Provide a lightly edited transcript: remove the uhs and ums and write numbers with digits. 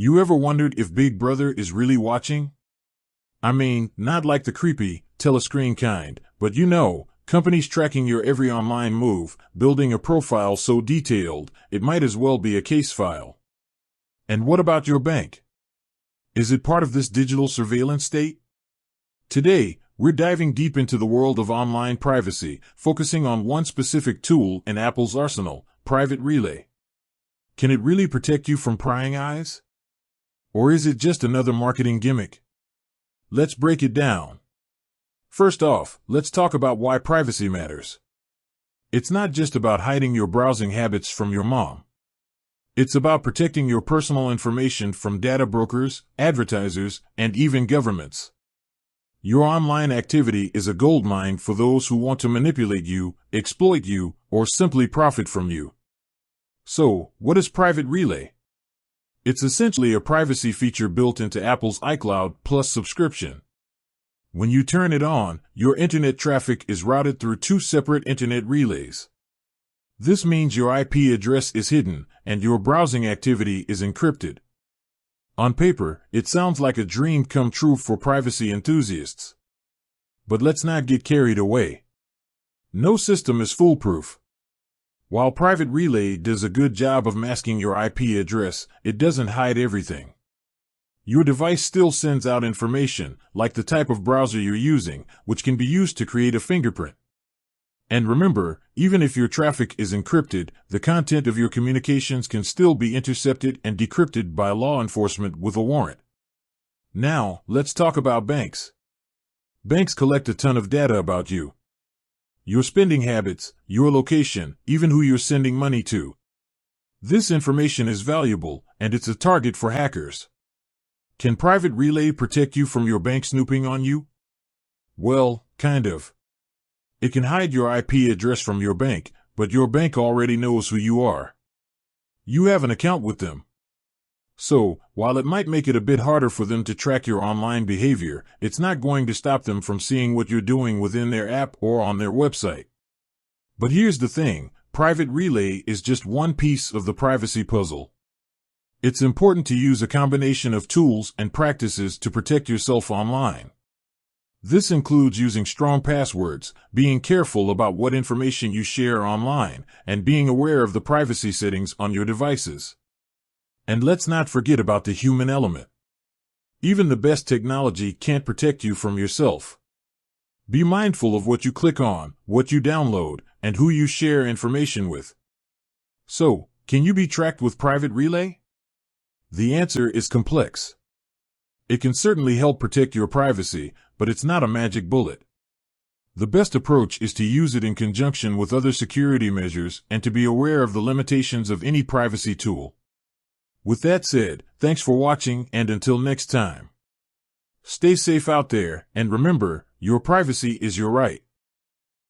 You ever wondered if Big Brother is really watching? I mean, not like the creepy, telescreen kind, but companies tracking your every online move, building a profile so detailed, it might as well be a case file. And what about your bank? Is it part of this digital surveillance state? Today, we're diving deep into the world of online privacy, focusing on one specific tool in Apple's arsenal, Private Relay. Can it really protect you from prying eyes? Or is it just another marketing gimmick? Let's break it down. First off, let's talk about why privacy matters. It's not just about hiding your browsing habits from your mom. It's about protecting your personal information from data brokers, advertisers, and even governments. Your online activity is a goldmine for those who want to manipulate you, exploit you, or simply profit from you. So, what is Private Relay? It's essentially a privacy feature built into Apple's iCloud Plus subscription. When you turn it on, your internet traffic is routed through two separate internet relays. This means your IP address is hidden, and your browsing activity is encrypted. On paper, it sounds like a dream come true for privacy enthusiasts. But let's not get carried away. No system is foolproof. While Private Relay does a good job of masking your IP address, it doesn't hide everything. Your device still sends out information, like the type of browser you're using, which can be used to create a fingerprint. And remember, even if your traffic is encrypted, the content of your communications can still be intercepted and decrypted by law enforcement with a warrant. Now, let's talk about banks. Banks collect a ton of data about you. Your spending habits, your location, even who you're sending money to. This information is valuable, and it's a target for hackers. Can Private Relay protect you from your bank snooping on you? Well, kind of. It can hide your IP address from your bank, but your bank already knows who you are. You have an account with them. So, while it might make it a bit harder for them to track your online behavior, it's not going to stop them from seeing what you're doing within their app or on their website. But here's the thing, Private Relay is just one piece of the privacy puzzle. It's important to use a combination of tools and practices to protect yourself online. This includes using strong passwords, being careful about what information you share online, and being aware of the privacy settings on your devices. And let's not forget about the human element. Even the best technology can't protect you from yourself. Be mindful of what you click on, what you download, and who you share information with. So, can you be tracked with Private Relay? The answer is complex. It can certainly help protect your privacy, but it's not a magic bullet. The best approach is to use it in conjunction with other security measures and to be aware of the limitations of any privacy tool. With that said, thanks for watching, and until next time. Stay safe out there, and remember, your privacy is your right.